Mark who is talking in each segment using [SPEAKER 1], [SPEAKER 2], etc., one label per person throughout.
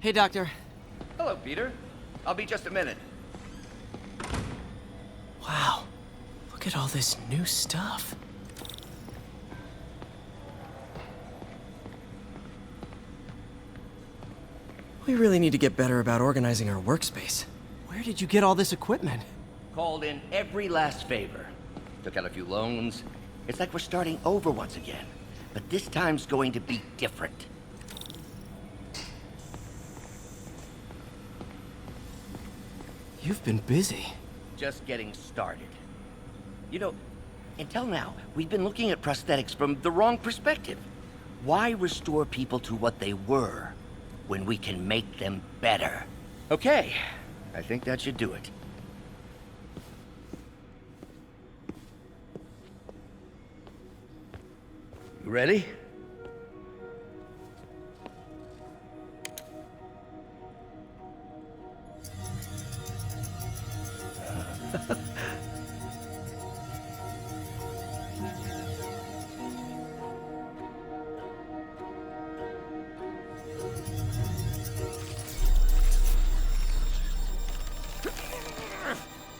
[SPEAKER 1] Hey, Doctor.
[SPEAKER 2] Hello, Peter. I'll be just a minute.
[SPEAKER 1] Wow. Look at all this new stuff. We really need to get better about organizing our workspace. Where did you get all this equipment?
[SPEAKER 2] Called in every last favor. Took out a few loans. It's like we're starting over once again. But this time's going to be different.
[SPEAKER 1] You've been busy.
[SPEAKER 2] Just getting started. You know, until now, we've been looking at prosthetics from the wrong perspective. Why restore people to what they were when we can make them better? Okay, I think that should do it. You ready?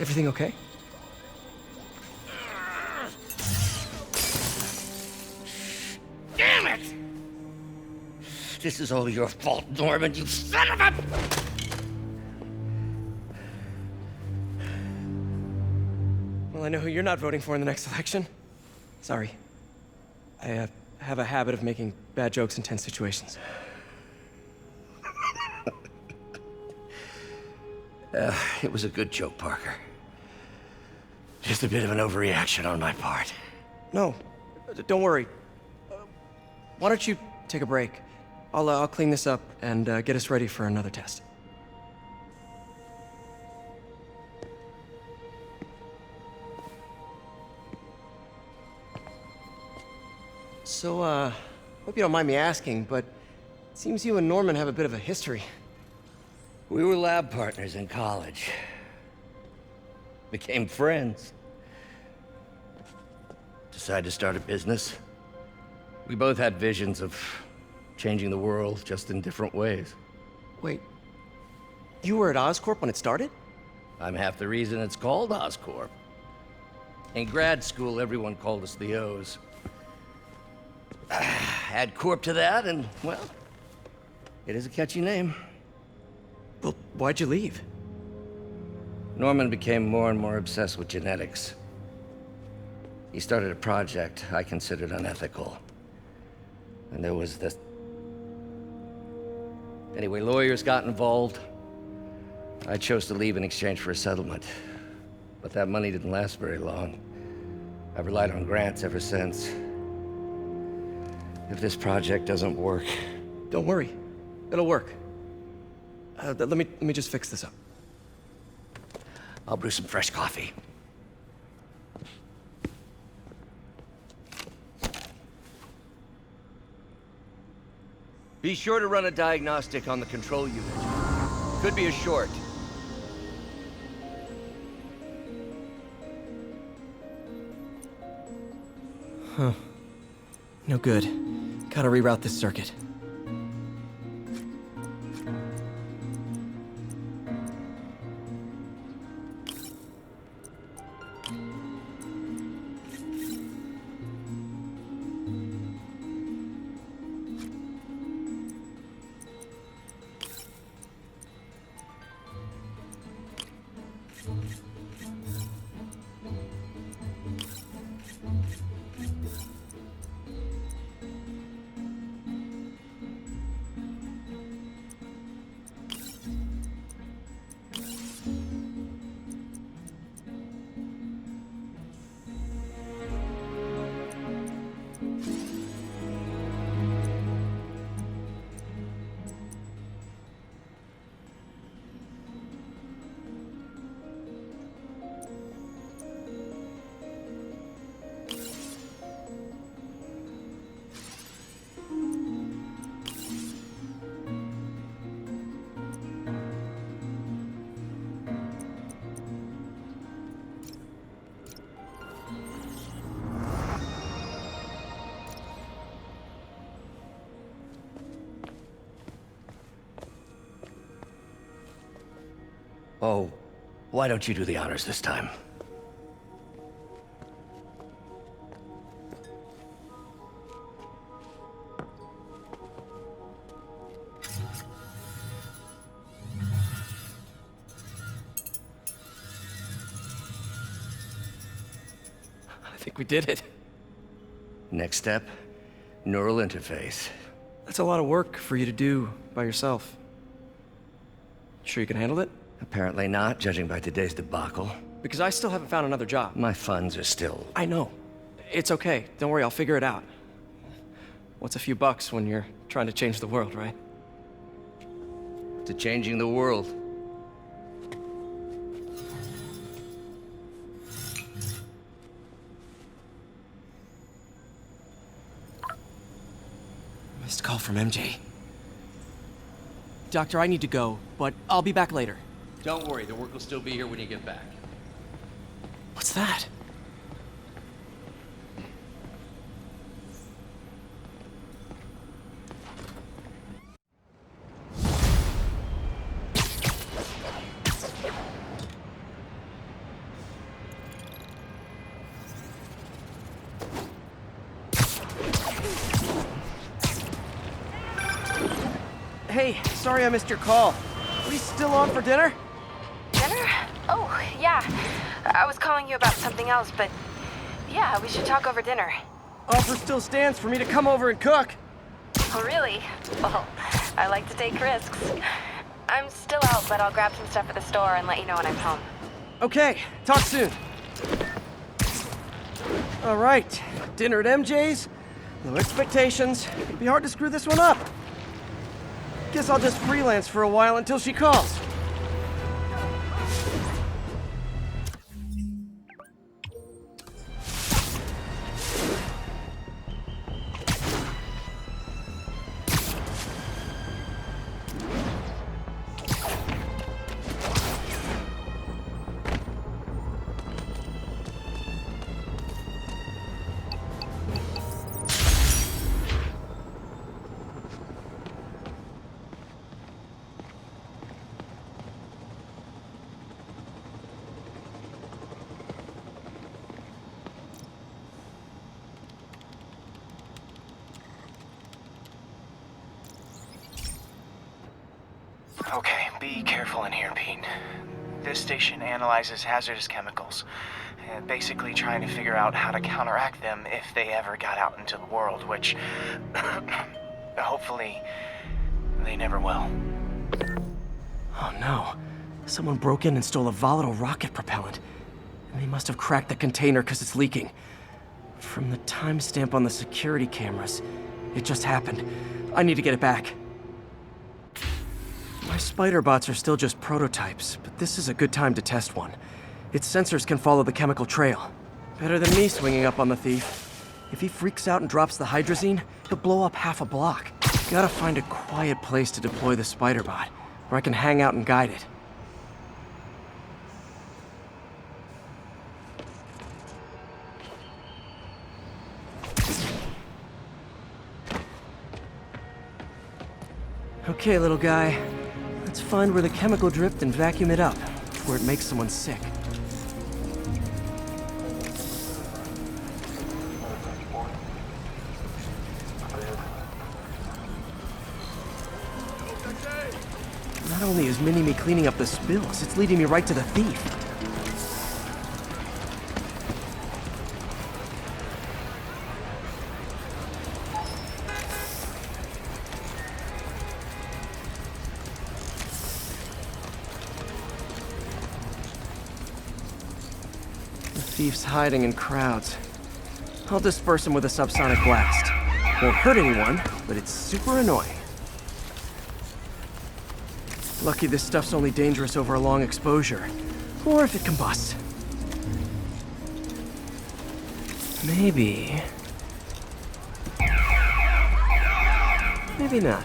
[SPEAKER 1] Everything okay?
[SPEAKER 2] Damn it! This is all your fault, Norman, you son of a...
[SPEAKER 1] Well, I know who you're not voting for in the next election. Sorry. I have a habit of making bad jokes in tense situations.
[SPEAKER 2] It was a good joke, Parker. Just a bit of an overreaction on my part.
[SPEAKER 1] No, don't worry. Why don't you take a break? I'll clean this up and get us ready for another test. So, hope you don't mind me asking, but it seems you and Norman have a bit of a history.
[SPEAKER 2] We were lab partners in college. Became friends. Decided to start a business. We both had visions of changing the world, just in different ways.
[SPEAKER 1] Wait, you were at Oscorp when it started?
[SPEAKER 2] I'm half the reason it's called Oscorp. In grad school, everyone called us the O's. Add Corp to that, and, well, it is a catchy name.
[SPEAKER 1] Well, why'd you leave?
[SPEAKER 2] Norman became more and more obsessed with genetics. He started a project I considered unethical. And there was this... Anyway, lawyers got involved. I chose to leave in exchange for a settlement. But that money didn't last very long. I've relied on grants ever since. If this project doesn't work...
[SPEAKER 1] Don't worry. It'll work. Let me just fix this up.
[SPEAKER 2] I'll brew some fresh coffee. Be sure to run a diagnostic on the control unit. Could be a short.
[SPEAKER 1] Huh. No good. Gotta reroute this circuit.
[SPEAKER 2] Oh, why don't you do the honors this time?
[SPEAKER 1] I think we did it.
[SPEAKER 2] Next step, neural interface.
[SPEAKER 1] That's a lot of work for you to do by yourself. Sure you can handle it?
[SPEAKER 2] Apparently not, judging by today's debacle.
[SPEAKER 1] Because I still haven't found another job.
[SPEAKER 2] My funds are still...
[SPEAKER 1] I know. It's okay. Don't worry, I'll figure it out. What's a few bucks when you're trying to change the world, right?
[SPEAKER 2] to changing the world.
[SPEAKER 1] Missed call from MJ. Doctor, I need to go, but I'll be back later.
[SPEAKER 3] Don't worry, the work will still be here when you get back.
[SPEAKER 1] What's that? Hey, sorry I missed your call. Are we still on for dinner?
[SPEAKER 4] Dinner? Oh, yeah. I was calling you about something else, but yeah, we should talk over dinner.
[SPEAKER 1] Offer still stands for me to come over and cook.
[SPEAKER 4] Oh, really? Well, I like to take risks. I'm still out, but I'll grab some stuff at the store and let you know when I'm home.
[SPEAKER 1] Okay, talk soon. All right, dinner at MJ's. No expectations. It'll be hard to screw this one up. Guess I'll just freelance for a while until she calls.
[SPEAKER 5] Okay, be careful in here, Pete. This station analyzes hazardous chemicals, basically trying to figure out how to counteract them if they ever got out into the world, which hopefully they never will.
[SPEAKER 1] Oh no. Someone broke in and stole a volatile rocket propellant. And they must have cracked the container because it's leaking. From the timestamp on the security cameras, it just happened. I need to get it back. My spider bots are still just prototypes, but this is a good time to test one. Its sensors can follow the chemical trail. Better than me swinging up on the thief. If he freaks out and drops the hydrazine, he'll blow up half a block. Gotta find a quiet place to deploy the spider bot, where I can hang out and guide it. Okay, little guy. Let's find where the chemical dripped and vacuum it up, where it makes someone sick. Not only is Mini-Me cleaning up the spills, it's leading me right to the thief. Thief's hiding in crowds. I'll disperse him with a subsonic blast. Won't hurt anyone, but it's super annoying. Lucky this stuff's only dangerous over a long exposure. Or if it combusts. Maybe... maybe not.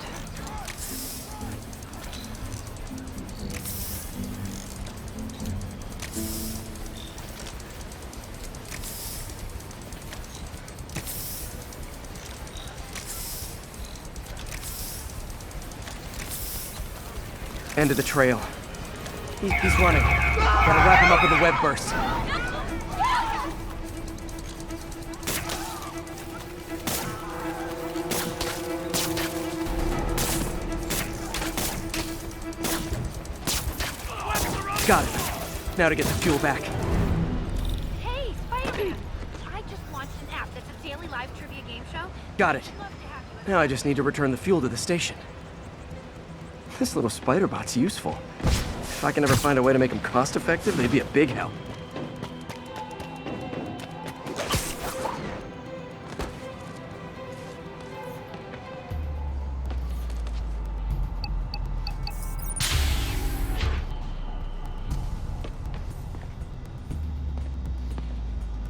[SPEAKER 1] End of the trail. He's running. Gotta wrap him up with a web burst. Got it. Now to get the fuel back.
[SPEAKER 6] Hey, Spider-Man! I just launched an app that's a daily live trivia game show.
[SPEAKER 1] Got it.
[SPEAKER 6] I'd love to have you.
[SPEAKER 1] Now I just need to return the fuel to the station. This little spider bot's useful. If I can ever find a way to make him cost-effective, they'd be a big help.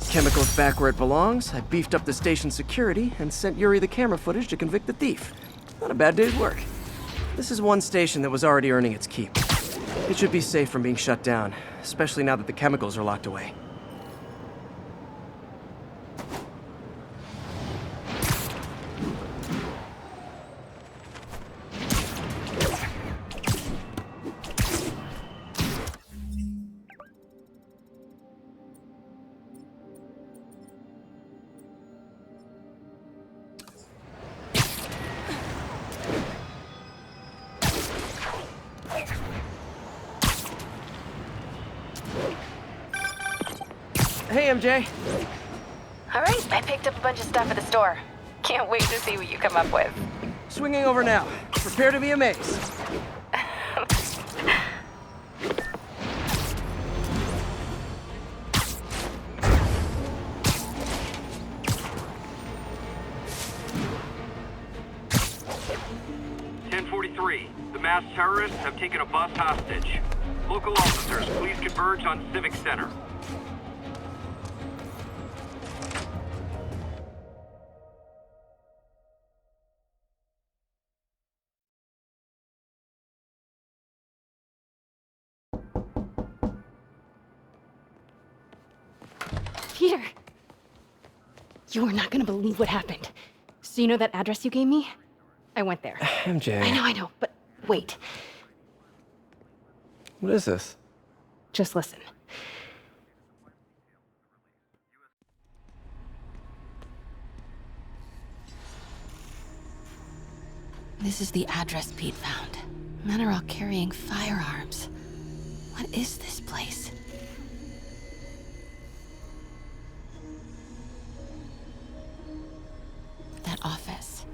[SPEAKER 1] Chemicals back where it belongs. I beefed up the station's security and sent Yuri the camera footage to convict the thief. Not a bad day's work. This is one station that was already earning its keep. It should be safe from being shut down, especially now that the chemicals are locked away. Hey, MJ.
[SPEAKER 4] All right, I picked up a bunch of stuff at the store. Can't wait to see what you come up with.
[SPEAKER 1] Swinging over now. Prepare to be amazed.
[SPEAKER 7] The masked terrorists have taken a bus hostage. Local officers, please converge on Civic Center.
[SPEAKER 6] Peter! You are not gonna believe what happened. So you know that address you gave me? I went there.
[SPEAKER 1] MJ.
[SPEAKER 6] I know, but wait.
[SPEAKER 1] What is this?
[SPEAKER 6] Just listen.
[SPEAKER 8] This is the address Pete found. Men are all carrying firearms. What is this place? That office.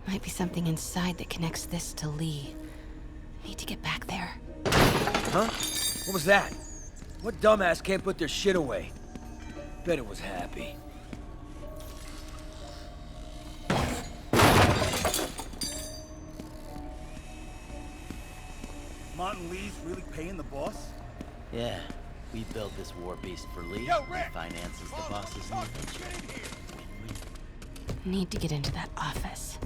[SPEAKER 8] Might be something inside that connects this to Lee. Need to get back there.
[SPEAKER 9] Huh? What was that? What dumbass can't put their shit away? Bet it was Happy.
[SPEAKER 10] Martin Lee's really paying the boss?
[SPEAKER 2] Yeah, we built this war beast for Lee.
[SPEAKER 10] Yo, Rick!
[SPEAKER 2] He finances the boss's needs.
[SPEAKER 8] Need to get into that office.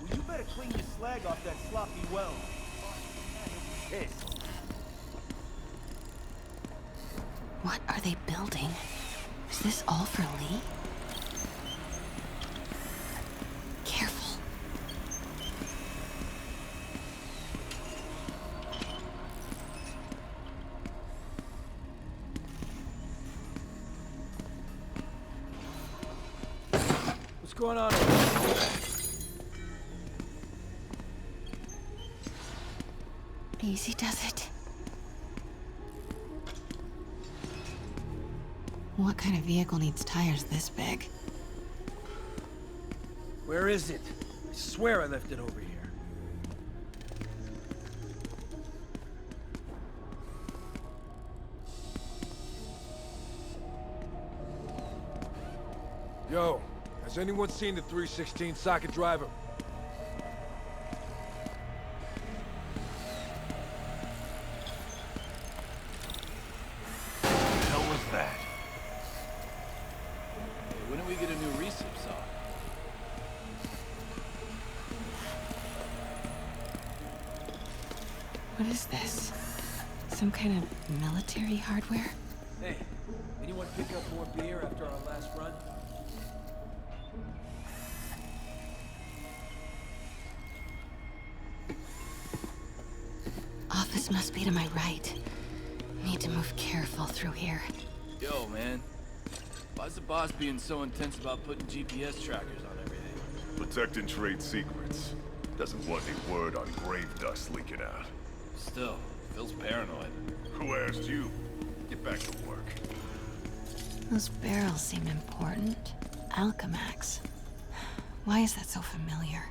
[SPEAKER 10] Well, you better clean your slag off that sloppy well. Pissed.
[SPEAKER 8] What are they building? Is this all for Lee? Careful.
[SPEAKER 9] What's going on?
[SPEAKER 8] Easy does it. What kind of vehicle needs tires this big?
[SPEAKER 9] Where is it? I swear I left it over here.
[SPEAKER 11] Yo, has anyone seen the 316 socket driver?
[SPEAKER 10] What the hell was that?
[SPEAKER 3] Hey, when do we get a new recip saw?
[SPEAKER 8] What is this? Some kind of military hardware?
[SPEAKER 9] Hey, anyone pick up more beer after our last run?
[SPEAKER 8] Office must be to my right. Need to move careful through here.
[SPEAKER 3] Yo, man. Why's the boss being so intense about putting GPS trackers on everything?
[SPEAKER 12] Protecting trade secrets. Doesn't want any word on grave dust leaking out.
[SPEAKER 3] Still, feels paranoid.
[SPEAKER 12] Who asked you? Get back to work.
[SPEAKER 8] Those barrels seem important. Alchemax. Why is that so familiar?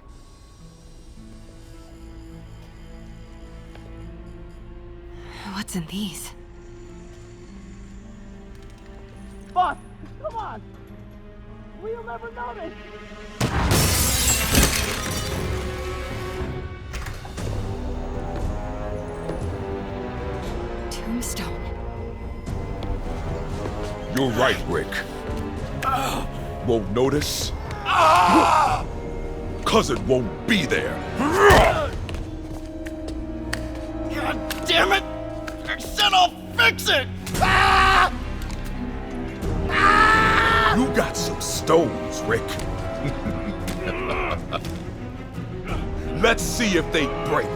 [SPEAKER 8] What's in these?
[SPEAKER 10] Boss, come on! We'll never notice!
[SPEAKER 8] Tombstone.
[SPEAKER 11] You're right, Rick. Won't notice? Cause it won't be there.
[SPEAKER 10] God damn it! I said I'll fix it!
[SPEAKER 11] You got some stones, Rick. Let's see if they break.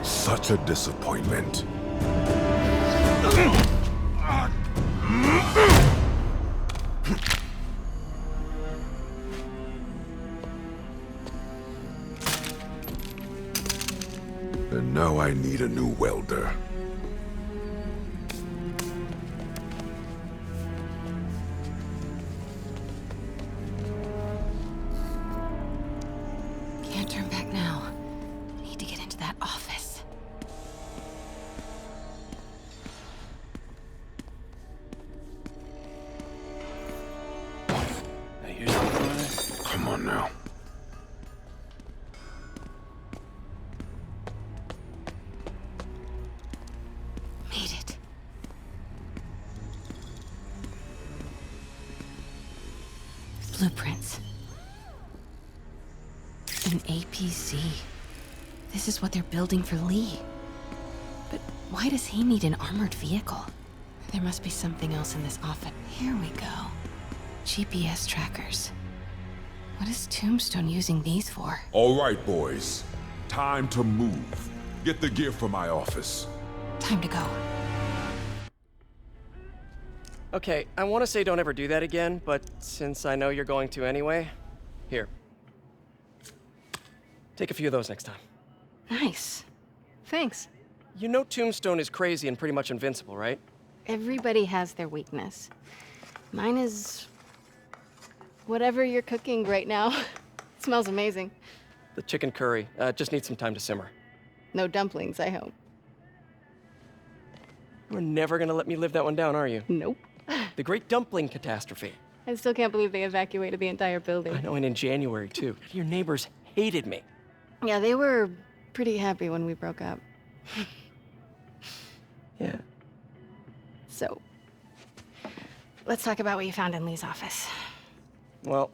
[SPEAKER 11] Such a disappointment. And now I need a new welder.
[SPEAKER 8] Can't turn back now. Need to get into that office.
[SPEAKER 3] Now here's the corner.
[SPEAKER 11] Come on now.
[SPEAKER 8] Made it. Blueprints. An APC. This is what they're building for Lee. But why does he need an armored vehicle? There must be something else in this office. Here we go. GPS trackers. What is Tombstone using these for?
[SPEAKER 11] All right, boys. Time to move. Get the gear from my office.
[SPEAKER 8] Time to go.
[SPEAKER 1] Okay, I want to say don't ever do that again, but since I know you're going to anyway, here. Take a few of those next time.
[SPEAKER 6] Nice. Thanks.
[SPEAKER 1] You know Tombstone is crazy and pretty much invincible, right?
[SPEAKER 6] Everybody has their weakness. Mine is... whatever you're cooking right now. It smells amazing.
[SPEAKER 1] The chicken curry. Just needs some time to simmer.
[SPEAKER 6] No dumplings, I hope.
[SPEAKER 1] You're never gonna let me live that one down, are you?
[SPEAKER 6] Nope.
[SPEAKER 1] The Great Dumpling Catastrophe.
[SPEAKER 6] I still can't believe they evacuated the entire building.
[SPEAKER 1] I know, and in January, too. Your neighbors hated me.
[SPEAKER 6] Yeah, they were pretty happy when we broke up.
[SPEAKER 1] Yeah.
[SPEAKER 6] So, let's talk about what you found in Lee's office.
[SPEAKER 1] Well,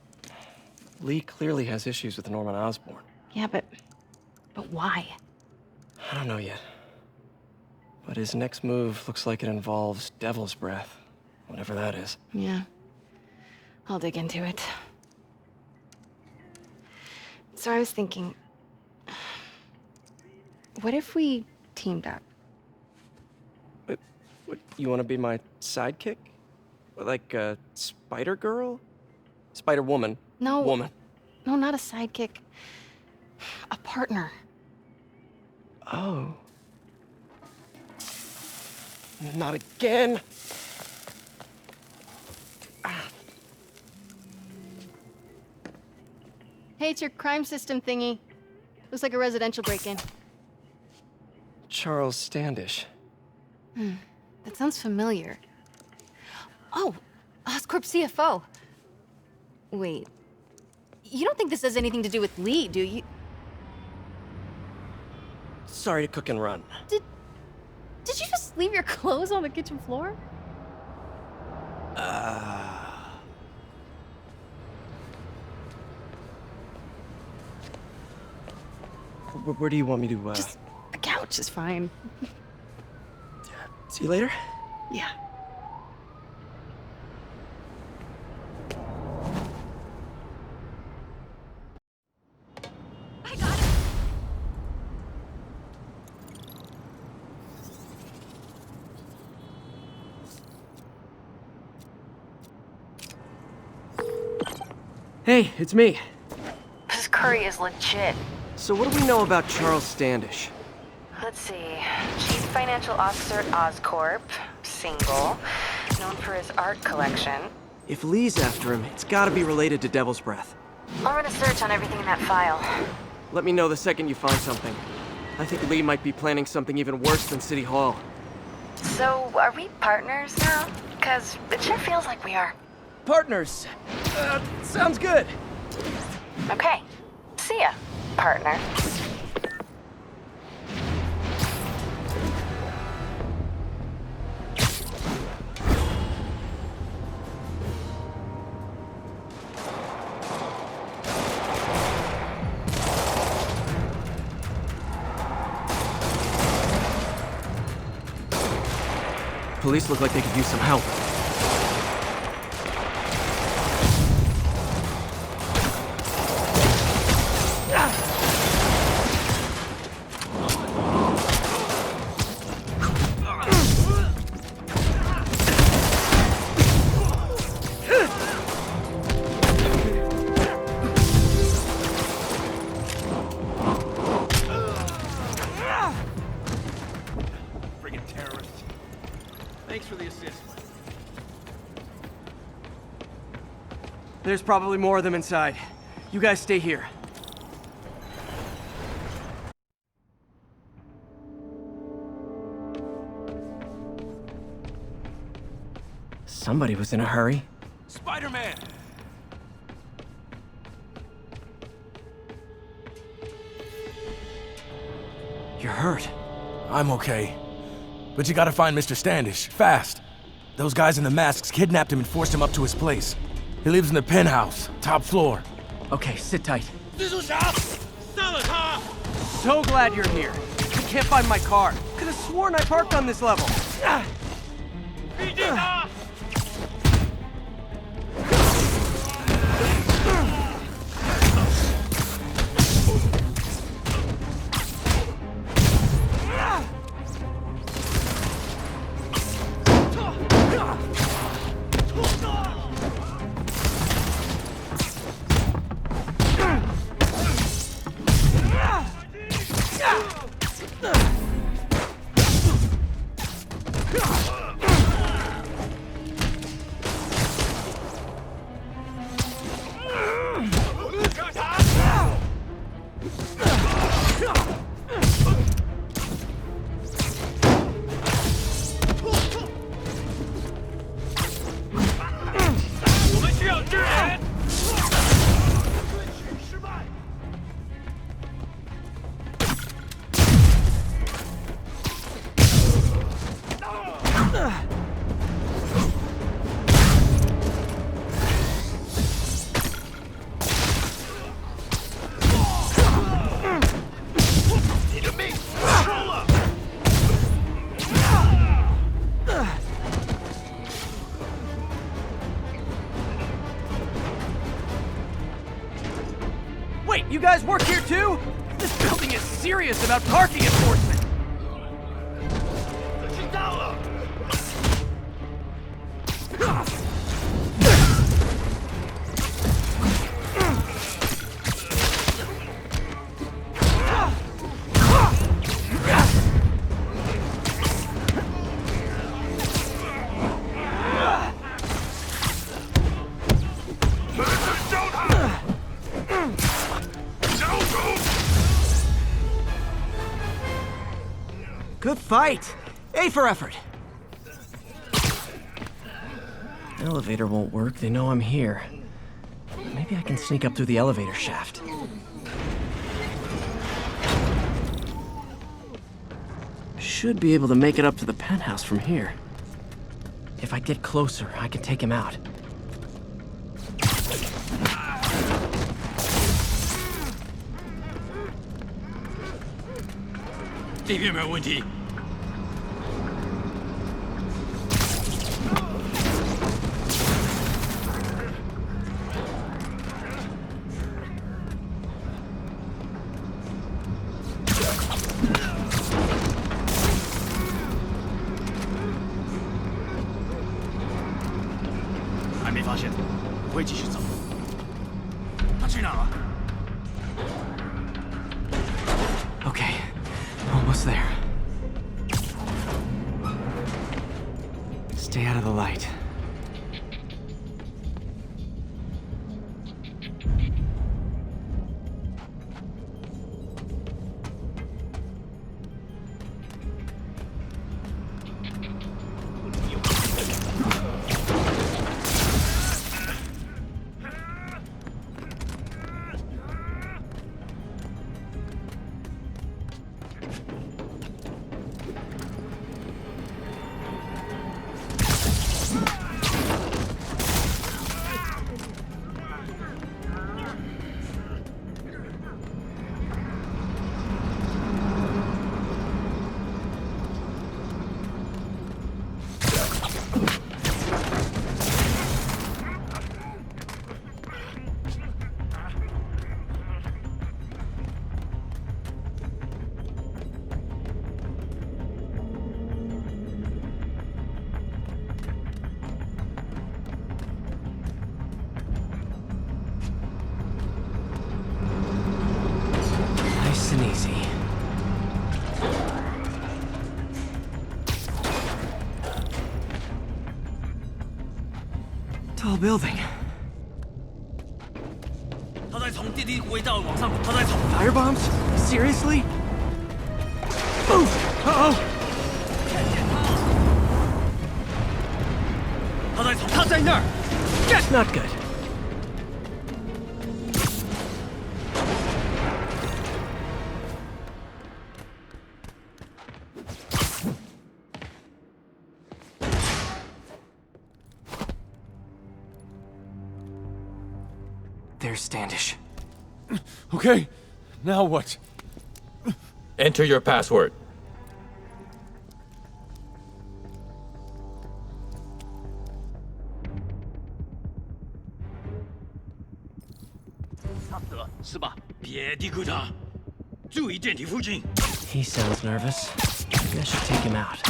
[SPEAKER 1] Lee clearly has issues with Norman Osborn.
[SPEAKER 6] Yeah, but why?
[SPEAKER 1] I don't know yet. But his next move looks like it involves Devil's Breath. Whatever that is.
[SPEAKER 6] Yeah. I'll dig into it. So I was thinking, what if we teamed up?
[SPEAKER 1] What, you want to be my sidekick? Like a Spider Girl? Spider Woman?
[SPEAKER 6] No.
[SPEAKER 1] Woman.
[SPEAKER 6] No, not a sidekick. A partner.
[SPEAKER 1] Oh. Not again.
[SPEAKER 6] Hey, it's your crime system thingy. Looks like a residential break-in.
[SPEAKER 1] Charles Standish.
[SPEAKER 6] That sounds familiar. Oh, Oscorp CFO. Wait. You don't think this has anything to do with Lee, do you?
[SPEAKER 1] Sorry to cook and run.
[SPEAKER 6] Did you just leave your clothes on the kitchen floor?
[SPEAKER 1] Where do you want me to,
[SPEAKER 6] Just the couch is fine.
[SPEAKER 1] See you later?
[SPEAKER 6] Yeah.
[SPEAKER 1] Hey, it's me.
[SPEAKER 4] This curry is legit.
[SPEAKER 1] So what do we know about Charles Standish?
[SPEAKER 4] Let's see. Chief Financial Officer at Oscorp. Single. Known for his art collection.
[SPEAKER 1] If Lee's after him, it's gotta be related to Devil's Breath.
[SPEAKER 4] I'll run a search on everything in that file.
[SPEAKER 1] Let me know the second you find something. I think Lee might be planning something even worse than City Hall.
[SPEAKER 4] So, are we partners now? Because it sure feels like we are.
[SPEAKER 1] Partners. Sounds good.
[SPEAKER 4] Okay. See ya, partner.
[SPEAKER 1] Police look like they could use some help. There's probably more of them inside. You guys stay here. Somebody was in a hurry.
[SPEAKER 10] Spider-Man!
[SPEAKER 1] You're hurt.
[SPEAKER 10] I'm okay. But you gotta find Mr. Standish, fast. Those guys in the masks kidnapped him and forced him up to his place. He lives in the penthouse, top floor.
[SPEAKER 1] Okay, sit tight. So glad you're here. I can't find my car. Could have sworn I parked on this level. Wait, you guys work here too? This building is serious about parking enforcement. Good fight! A for effort! Elevator won't work, they know I'm here. Maybe I can sneak up through the elevator shaft. Should be able to make it up to the penthouse from here. If I get closer, I can take him out. Okay, almost there. Stay out of the light. Nice and easy. Tall building. Firebombs? Seriously? Ooh! Uh-oh! Not good. There's Standish.
[SPEAKER 10] Okay, now what?
[SPEAKER 13] Enter your password.
[SPEAKER 1] He sounds nervous. Maybe I should take him out.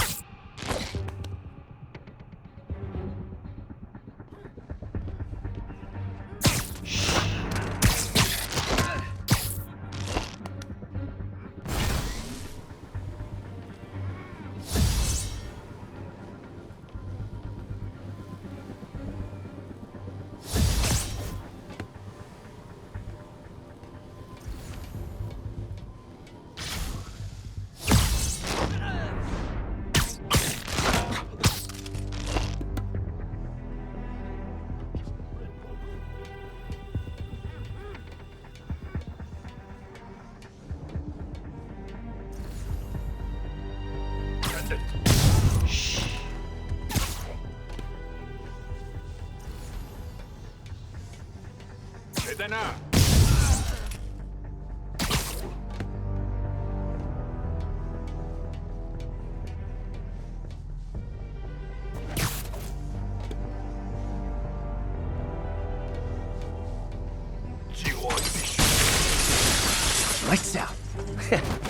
[SPEAKER 1] Lights out.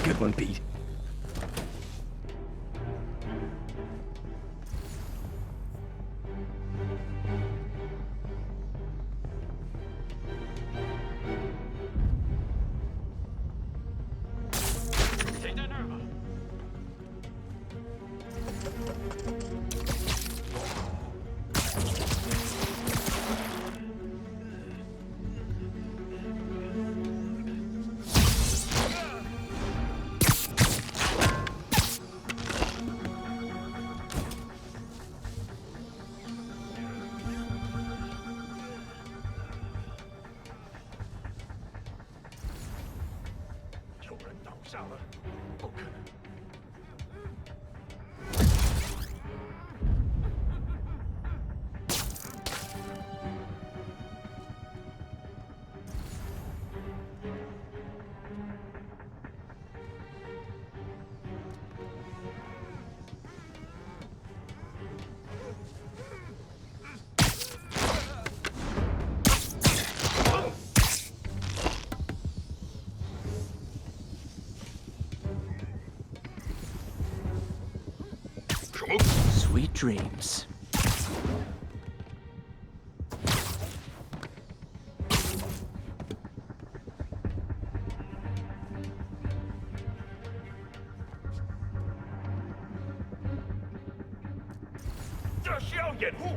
[SPEAKER 1] Good one, Pete. Sweet dreams.
[SPEAKER 12] 掩护。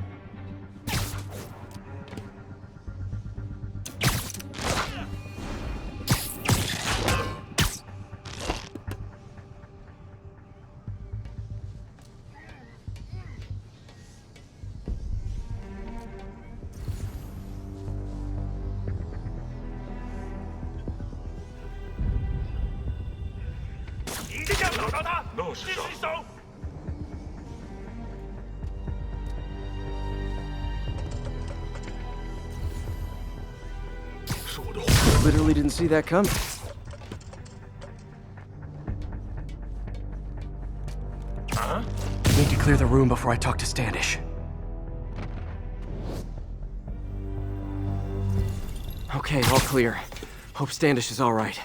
[SPEAKER 12] 一定要找到他！那是谁？手！
[SPEAKER 1] Literally didn't see that coming.
[SPEAKER 12] Huh?
[SPEAKER 1] Need to clear the room before I talk to Standish. Okay, all clear. Hope Standish is all right.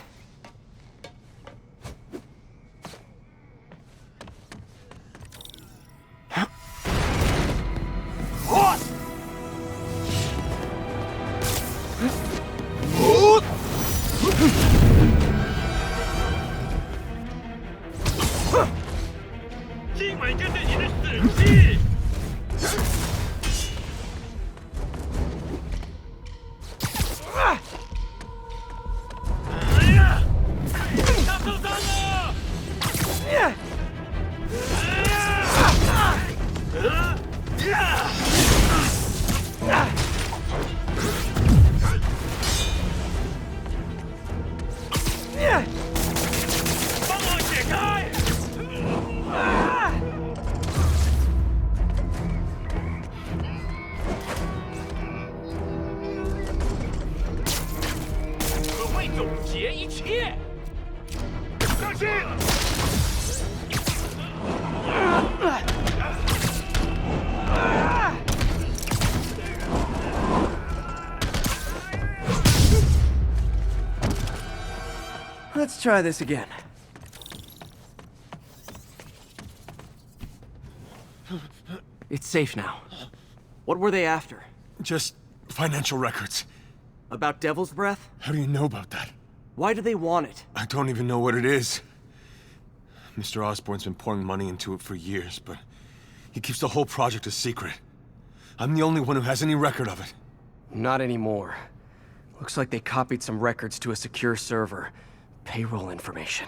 [SPEAKER 1] Let's try this again. It's safe now. What were they after?
[SPEAKER 10] Just financial records.
[SPEAKER 1] About Devil's Breath?
[SPEAKER 10] How do you know about that?
[SPEAKER 1] Why do they want it?
[SPEAKER 10] I don't even know what it is. Mr. Osborn's been pouring money into it for years, but he keeps the whole project a secret. I'm the only one who has any record of it.
[SPEAKER 1] Not anymore. Looks like they copied some records to a secure server. Payroll information.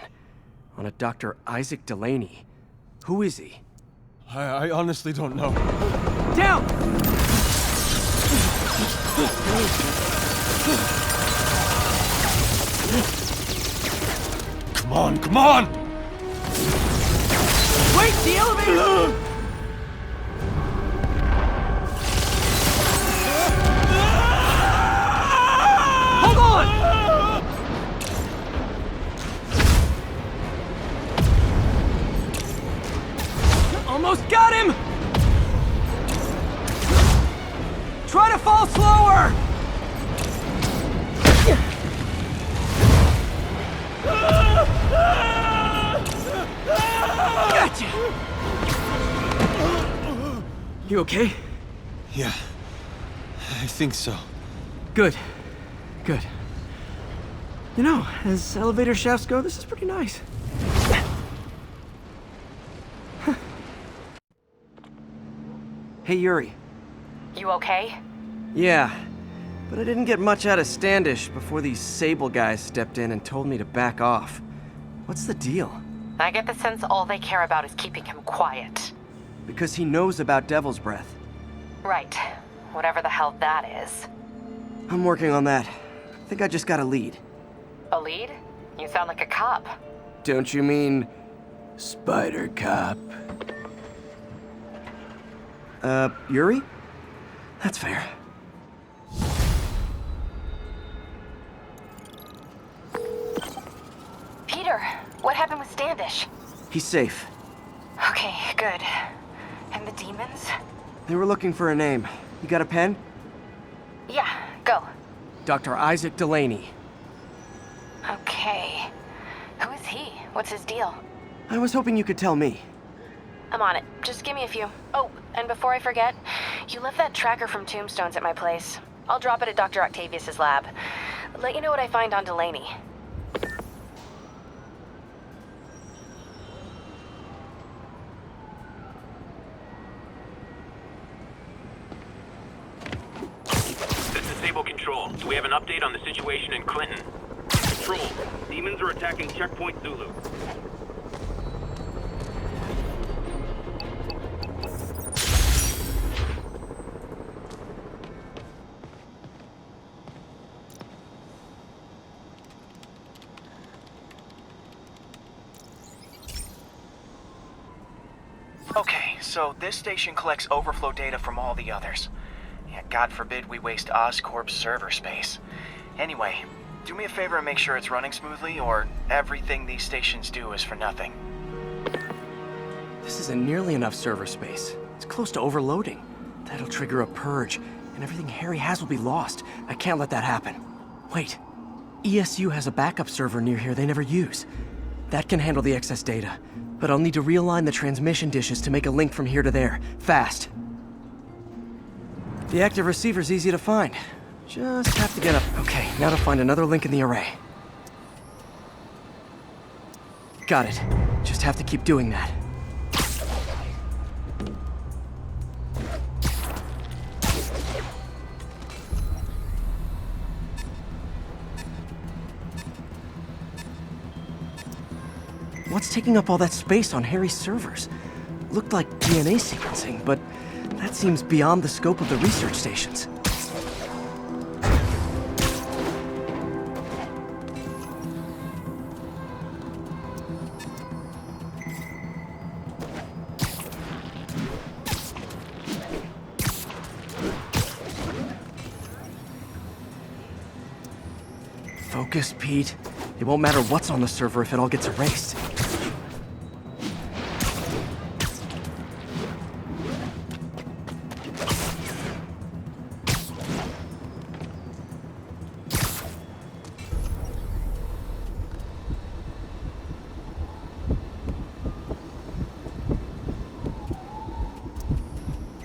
[SPEAKER 1] On a Dr. Isaac Delaney. Who is he?
[SPEAKER 10] I honestly don't know.
[SPEAKER 1] Down!
[SPEAKER 10] Come on, come on!
[SPEAKER 1] Wait, the elevator! Hold on! Almost got him! Try to fall slower! Gotcha! You okay?
[SPEAKER 10] Yeah, I think so.
[SPEAKER 1] Good. Good. You know, as elevator shafts go, this is pretty nice. Hey, Yuri.
[SPEAKER 4] You okay?
[SPEAKER 1] Yeah, but I didn't get much out of Standish before these Sable guys stepped in and told me to back off. What's the deal?
[SPEAKER 4] I get the sense all they care about is keeping him quiet.
[SPEAKER 1] Because he knows about Devil's Breath.
[SPEAKER 4] Right. Whatever the hell that is.
[SPEAKER 1] I'm working on that. I think I just got a lead.
[SPEAKER 4] A lead? You sound like a cop.
[SPEAKER 1] Don't you mean... Spider Cop? Yuri? That's fair.
[SPEAKER 4] Peter, what happened with Standish?
[SPEAKER 1] He's safe.
[SPEAKER 4] Okay, good. And the demons?
[SPEAKER 1] They were looking for a name. You got a pen?
[SPEAKER 4] Yeah, go.
[SPEAKER 1] Dr. Isaac Delaney.
[SPEAKER 4] Okay. Who is he? What's his deal?
[SPEAKER 1] I was hoping you could tell me.
[SPEAKER 4] I'm on it. Just give me a few. Oh, and before I forget, you left that tracker from Tombstones at my place. I'll drop it at Dr. Octavius's lab. Let you know what I find on Delaney.
[SPEAKER 7] Control. Do we have an update on the situation in Clinton? Control. Demons are attacking Checkpoint Zulu.
[SPEAKER 5] Okay, so this station collects overflow data from all the others. Yeah, God forbid we waste Oscorp's server space. Anyway, do me a favor and make sure it's running smoothly, or everything these stations do is for nothing.
[SPEAKER 1] This isn't nearly enough server space. It's close to overloading. That'll trigger a purge, and everything Harry has will be lost. I can't let that happen. Wait. ESU has a backup server near here they never use. That can handle the excess data, but I'll need to realign the transmission dishes to make a link from here to there, fast. The active receiver's easy to find. Just have to get up. Okay, now to find another link in the array. Got it. Just have to keep doing that. What's taking up all that space on Harry's servers? Looked like DNA sequencing, but that seems beyond the scope of the research stations. Focus, Pete. It won't matter what's on the server if it all gets erased.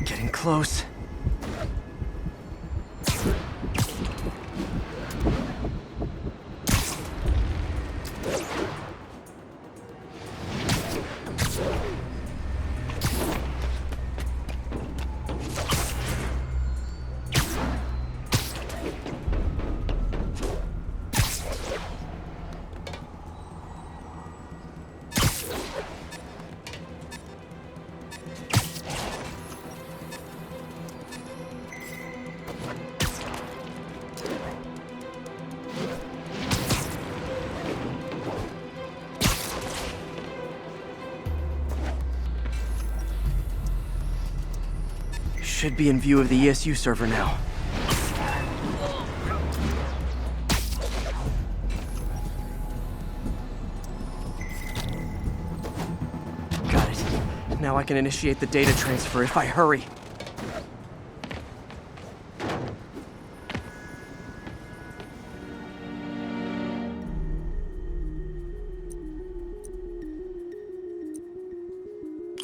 [SPEAKER 1] Getting close. Should be in view of the ESU server now. Got it. Now I can initiate the data transfer if I hurry.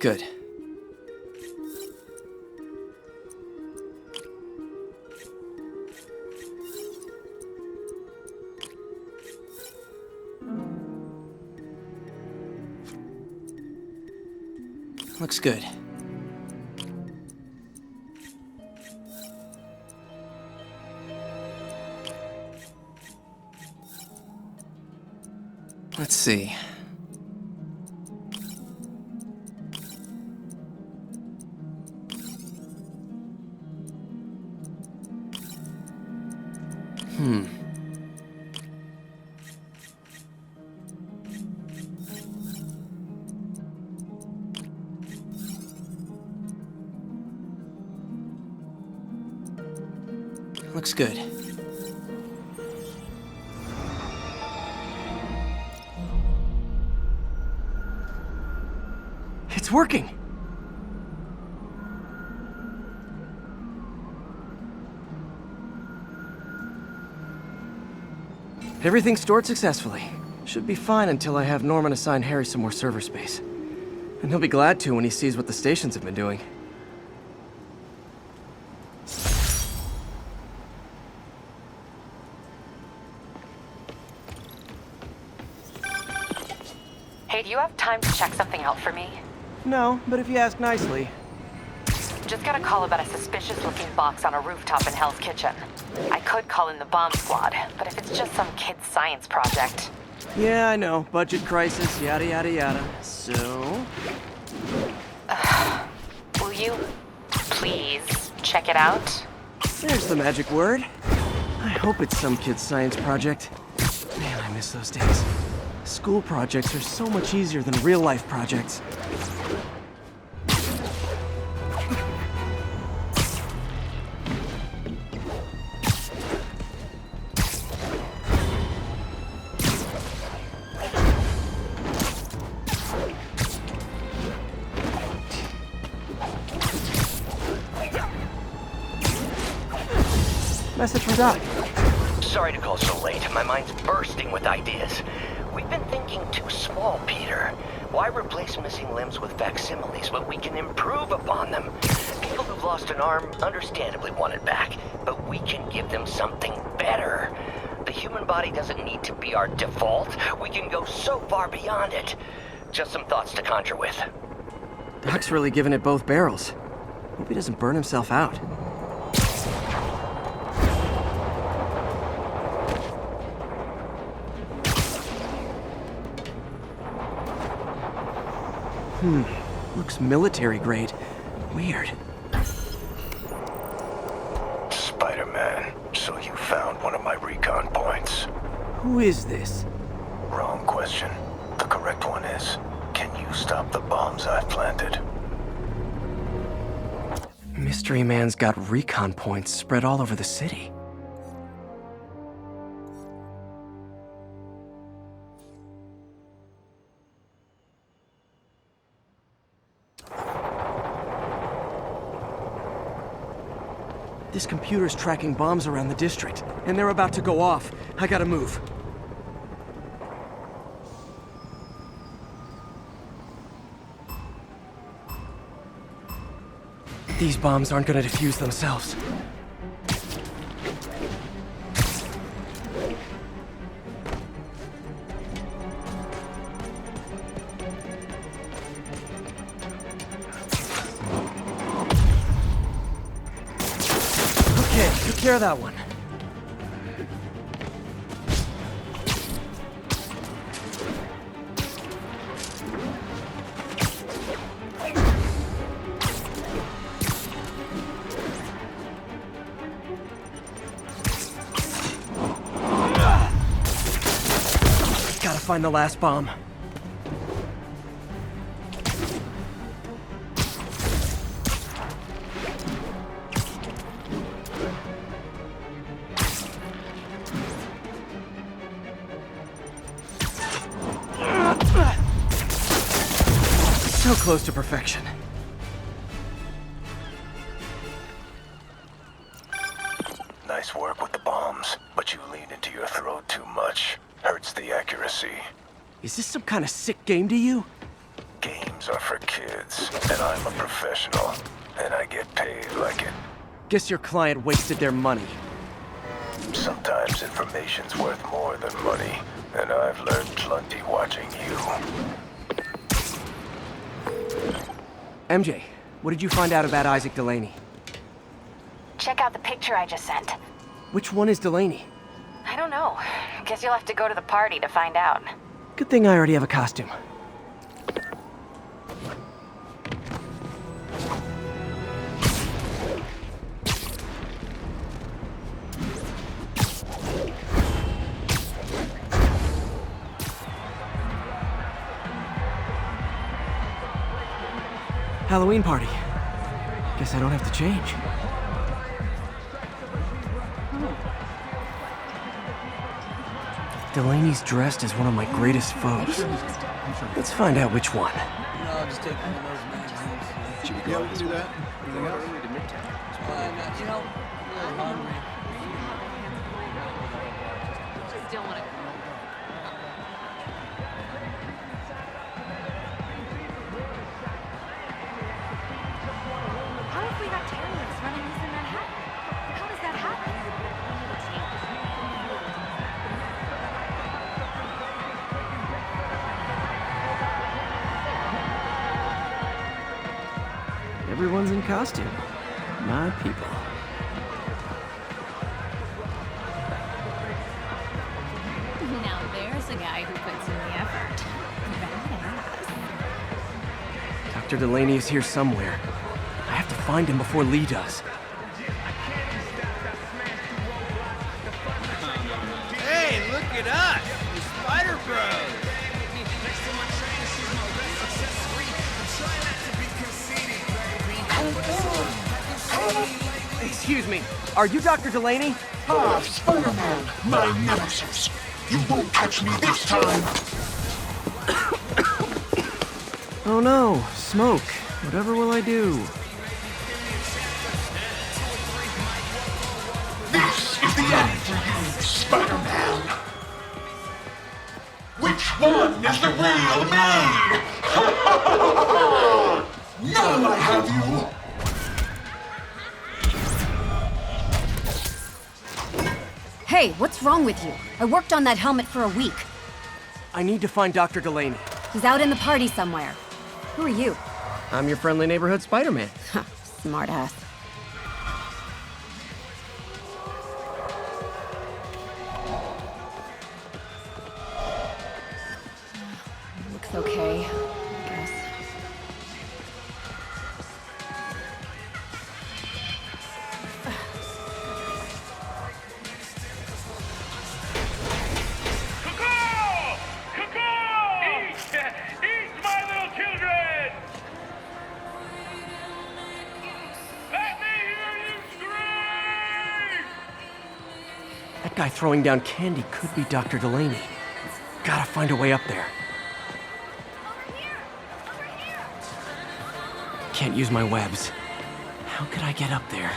[SPEAKER 1] Good. Looks good. Let's see. Looks good. It's working! Everything's stored successfully. Should be fine until I have Norman assign Harry some more server space. And he'll be glad to when he sees what the stations have been doing.
[SPEAKER 4] Hey, do you have time to check something out for me?
[SPEAKER 1] No, but if you ask nicely.
[SPEAKER 4] Just got a call about a suspicious-looking box on a rooftop in Hell's Kitchen. I could call in the bomb squad, but if it's just some kid's science project...
[SPEAKER 1] Yeah, I know. Budget crisis, yada yada yada. So...
[SPEAKER 4] will you please check it out?
[SPEAKER 1] There's the magic word. I hope it's some kid's science project. Man, I miss those days. School projects are so much easier than real-life projects. Message from Doc.
[SPEAKER 2] Sorry to call so late. My mind's bursting with ideas. We've been thinking too small, Peter. Why replace missing limbs with facsimiles when we can improve upon them? People who've lost an arm understandably want it back, but we can give them something better. The human body doesn't need to be our default. We can go so far beyond it. Just some thoughts to conjure with.
[SPEAKER 1] Doc's really giving it both barrels. Hope he doesn't burn himself out. Looks military grade. Weird.
[SPEAKER 12] Spider-Man, so you found one of my recon points.
[SPEAKER 1] Who is this?
[SPEAKER 12] Wrong question. The correct one is, can you stop the bombs I've planted?
[SPEAKER 1] Mystery Man's got recon points spread all over the city. This computer's tracking bombs around the district, and they're about to go off. I gotta move. These bombs aren't gonna defuse themselves. Okay, took care of that one. Gotta find the last bomb. So close to perfection.
[SPEAKER 12] Nice work with the bombs, but you lean into your throat too much. Hurts the accuracy.
[SPEAKER 1] Is this some kind of sick game to you?
[SPEAKER 12] Games are for kids, and I'm a professional, and I get paid like it.
[SPEAKER 1] Guess your client wasted their money.
[SPEAKER 12] Sometimes information's worth more than money, and I've learned plenty watching you.
[SPEAKER 1] MJ, what did you find out about Isaac Delaney?
[SPEAKER 4] Check out the picture I just sent.
[SPEAKER 1] Which one is Delaney?
[SPEAKER 4] I don't know. Guess you'll have to go to the party to find out.
[SPEAKER 1] Good thing I already have a costume. Halloween party. Guess I don't have to change. Delaney's dressed as one of my greatest foes. Let's find out which one.
[SPEAKER 3] I'll just take one of those magazines. Should we go? Yeah, we can do that. Anything else? You know, I'm hungry.
[SPEAKER 6] Still want to go.
[SPEAKER 4] How have we got terrorists running loose in Manhattan? How does that happen?
[SPEAKER 1] everyone's in costume. My people.
[SPEAKER 8] Now there's a guy who puts in the effort. Badass.
[SPEAKER 1] Dr. Delaney is here somewhere. I have to find him before Lee does.
[SPEAKER 3] Hey, look at us! The Spider Bros!
[SPEAKER 1] Excuse me, are you Dr. Delaney?
[SPEAKER 11] Ah, Spider-Man, my nemesis. You won't catch me this time.
[SPEAKER 1] Oh no, smoke. Whatever will I do?
[SPEAKER 11] This is the end for you, Spider-Man. Which one is the real me? Now I have you.
[SPEAKER 14] Hey, what's wrong with you? I worked on that helmet for a week.
[SPEAKER 1] I need to find Dr. Delaney.
[SPEAKER 14] He's out in the party somewhere. Who are you?
[SPEAKER 1] I'm your friendly neighborhood Spider-Man.
[SPEAKER 14] Smart ass. Looks okay, I guess.
[SPEAKER 7] Eat, my little children! Let me hear you scream!
[SPEAKER 1] That guy throwing down candy could be Dr. Delaney. Gotta find a way up there. Can't use my webs. How could I get up there?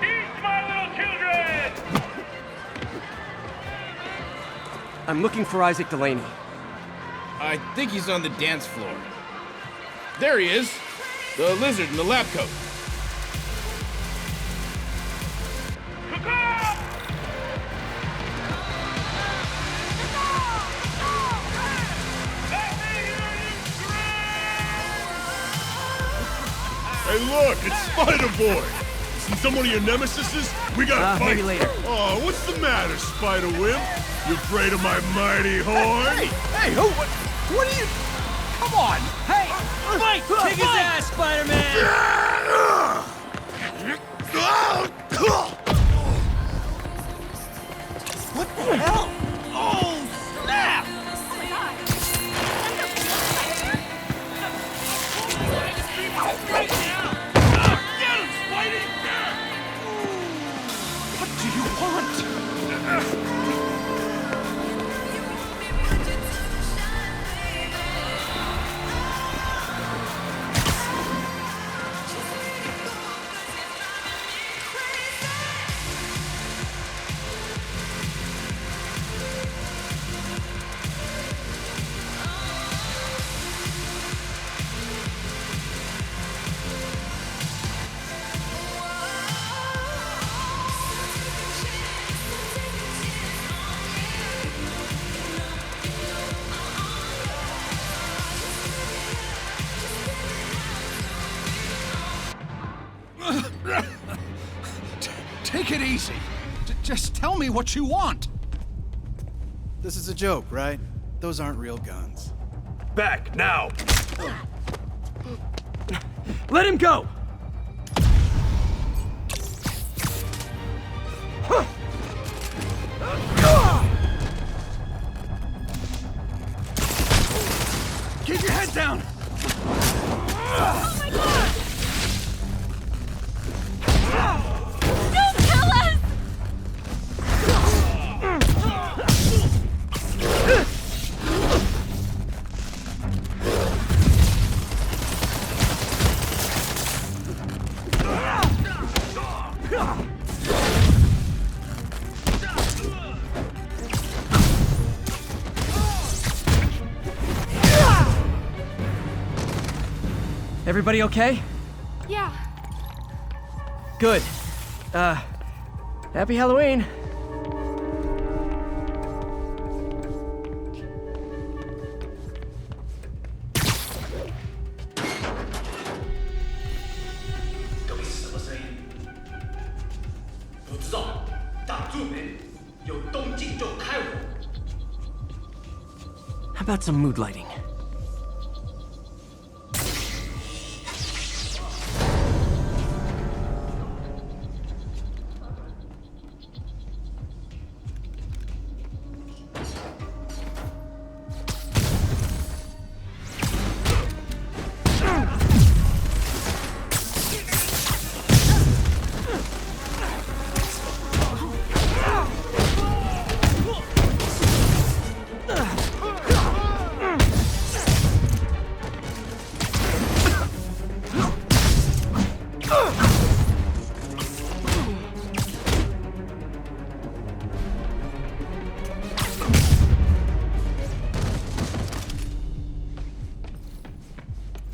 [SPEAKER 7] Eat, my little children!
[SPEAKER 1] I'm looking for Isaac Delaney.
[SPEAKER 15] I think he's on the dance floor. There he is! The lizard in the lab coat.
[SPEAKER 16] Hey, look, it's Spider-Boy. See someone of your nemesises? We gotta fight.
[SPEAKER 1] Maybe later.
[SPEAKER 16] Oh, what's the matter, Spider-Wimp? You afraid of my mighty horn?
[SPEAKER 3] Hey, what are you? Come on! Hey! Fight! Kick his ass, Spider-Man! What the hell? Oh, snap! Right now! Get him, Spidey! What do you want?
[SPEAKER 17] Take it easy. Just tell me what you want.
[SPEAKER 18] This is a joke, right? Those aren't real guns.
[SPEAKER 16] Back, now!
[SPEAKER 1] Let him go!
[SPEAKER 3] Keep your head down!
[SPEAKER 14] Oh my god! Don't kill us!
[SPEAKER 1] Everybody okay?
[SPEAKER 6] Yeah.
[SPEAKER 1] Good. Happy Halloween. How about some mood lighting?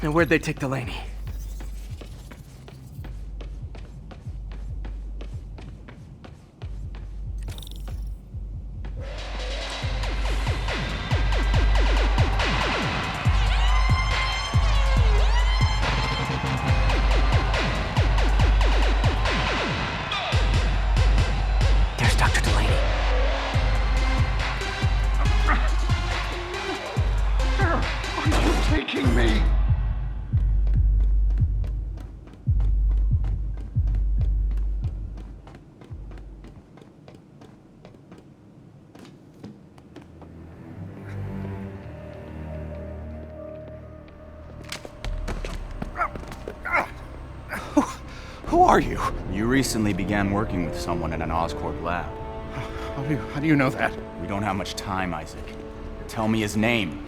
[SPEAKER 1] And where'd they take Delaney? There's Dr. Delaney.
[SPEAKER 16] Are you taking me?
[SPEAKER 19] Who are you? You recently began working with someone in an Oscorp lab.
[SPEAKER 16] How do you know that?
[SPEAKER 19] We don't have much time, Isaac. Tell me his name.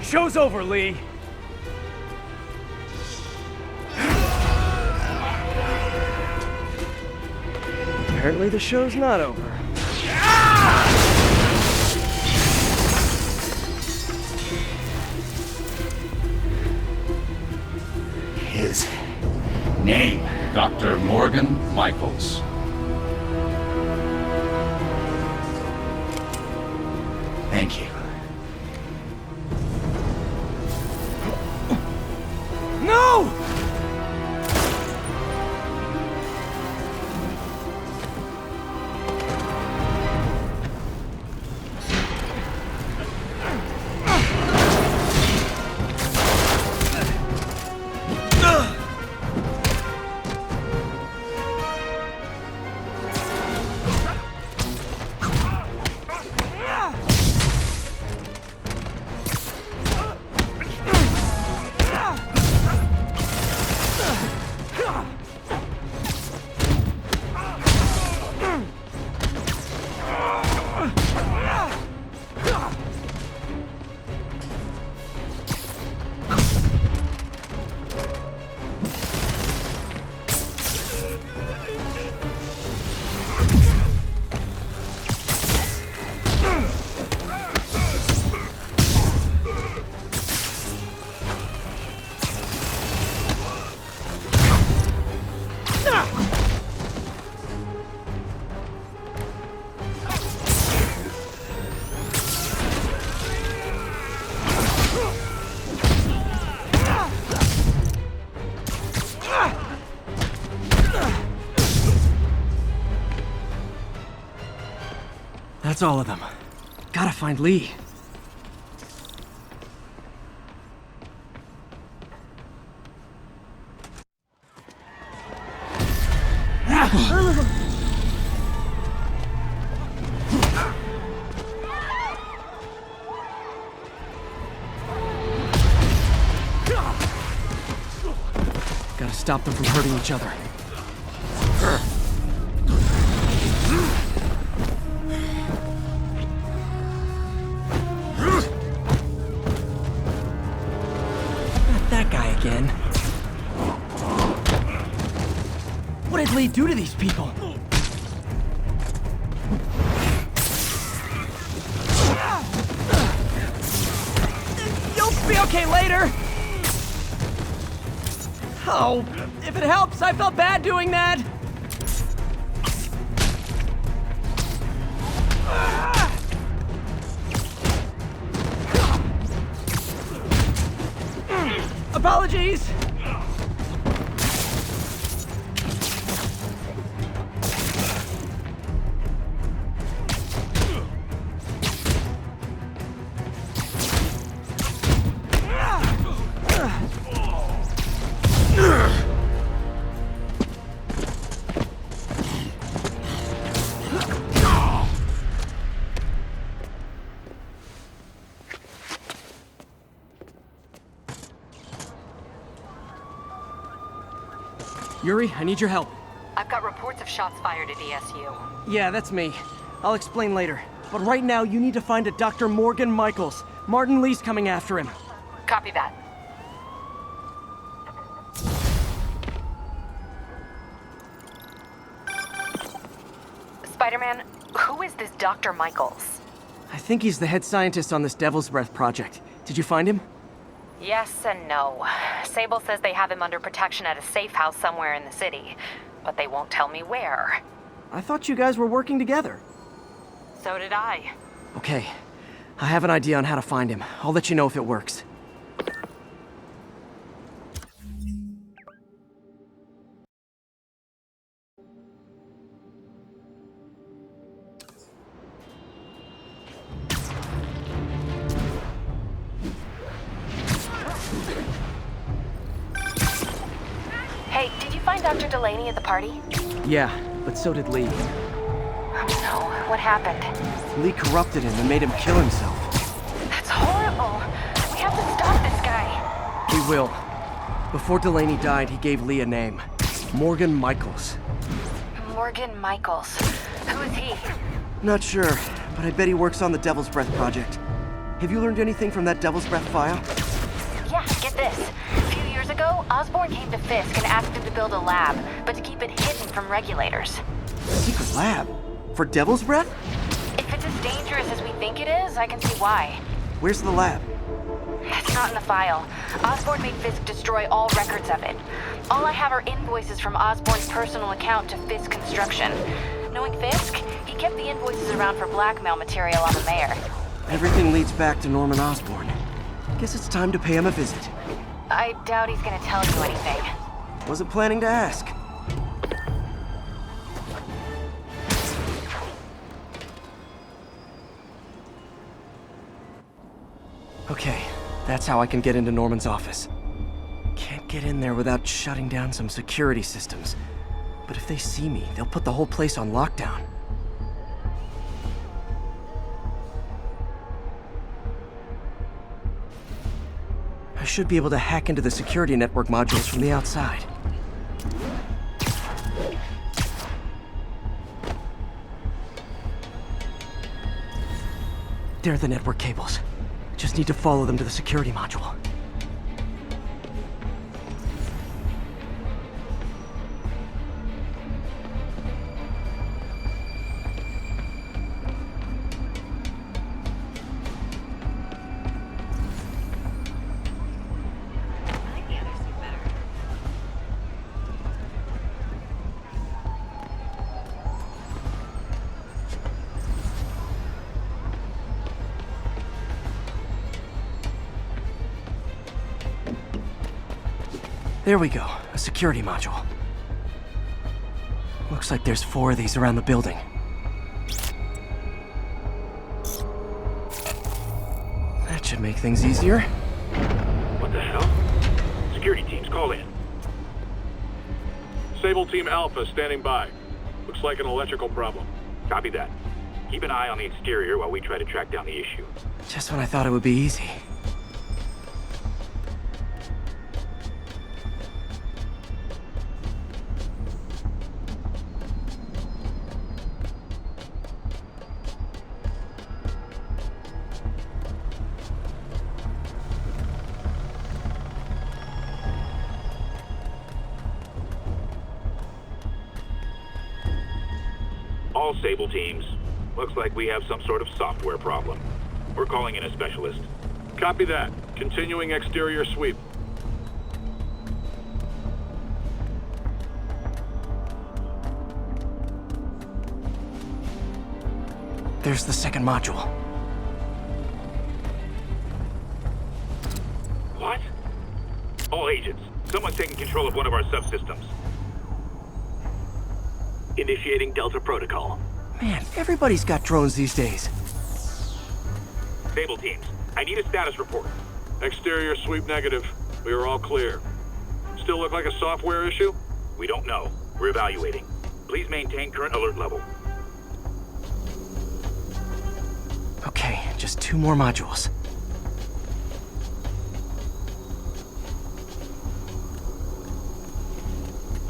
[SPEAKER 1] Show's over, Lee. Apparently the show's not over.
[SPEAKER 20] His name, Dr. Morgan Michaels. Thank you.
[SPEAKER 1] No! That's all of them. Gotta find Lee. Gotta stop them from hurting each other. Not that guy again. Lee do to these people? You'll be okay later! Oh, if it helps, I felt bad doing that! Apologies! Yuri, I need your help.
[SPEAKER 4] I've got reports of shots fired at ESU.
[SPEAKER 1] Yeah, that's me. I'll explain later. But right now, you need to find a Dr. Morgan Michaels. Martin Lee's coming after him.
[SPEAKER 4] Copy that. Spider-Man, who is this Dr. Michaels?
[SPEAKER 1] I think he's the head scientist on this Devil's Breath project. Did you find him?
[SPEAKER 4] Yes and no. Sable says they have him under protection at a safe house somewhere in the city, but they won't tell me where.
[SPEAKER 1] I thought you guys were working together.
[SPEAKER 4] So did I.
[SPEAKER 1] Okay. I have an idea on how to find him. I'll let you know if it works.
[SPEAKER 4] Hey, did you find Dr. Delaney at the party?
[SPEAKER 1] Yeah, but so did Lee.
[SPEAKER 4] Oh no, what happened?
[SPEAKER 1] Lee corrupted him and made him kill himself.
[SPEAKER 4] That's horrible. We have to stop this guy.
[SPEAKER 1] We will. Before Delaney died, he gave Lee a name. Morgan Michaels.
[SPEAKER 4] Morgan Michaels. Who is he?
[SPEAKER 1] Not sure, but I bet he works on the Devil's Breath project. Have you learned anything from that Devil's Breath file?
[SPEAKER 4] Yeah, get this. A few years ago, Osborn came to Fisk and asked him to build a lab, but to keep it hidden from regulators.
[SPEAKER 1] A secret lab? For Devil's Breath?
[SPEAKER 4] If it's as dangerous as we think it is, I can see why.
[SPEAKER 1] Where's the lab?
[SPEAKER 4] It's not in the file. Osborn made Fisk destroy all records of it. All I have are invoices from Osborn's personal account to Fisk Construction. Knowing Fisk, he kept the invoices around for blackmail material on the mayor.
[SPEAKER 1] Everything leads back to Norman Osborn. Guess it's time to pay him a visit.
[SPEAKER 4] I doubt he's gonna tell you anything.
[SPEAKER 1] Wasn't planning to ask. Okay, that's how I can get into Norman's office. Can't get in there without shutting down some security systems. But if they see me, they'll put the whole place on lockdown. I should be able to hack into the security network modules from the outside. There are the network cables. Just need to follow them to the security module. There we go, a security module. Looks like there's 4 of these around the building. That should make things easier.
[SPEAKER 7] What the hell? Security teams, call in. Sable Team Alpha standing by. Looks like an electrical problem. Copy that. Keep an eye on the exterior while we try to track down the issue.
[SPEAKER 1] Just when I thought it would be easy.
[SPEAKER 7] All Sable teams. Looks like we have some sort of software problem. We're calling in a specialist.
[SPEAKER 16] Copy that. Continuing exterior sweep.
[SPEAKER 1] There's the second module.
[SPEAKER 7] What? All agents, someone's taking control of one of our subsystems. Initiating Delta Protocol.
[SPEAKER 1] Man, everybody's got drones these days.
[SPEAKER 7] Sable teams, I need a status report.
[SPEAKER 16] Exterior sweep negative. We are all clear. Still look like a software issue?
[SPEAKER 7] We don't know. We're evaluating. Please maintain current alert level.
[SPEAKER 1] Okay, just 2 more modules.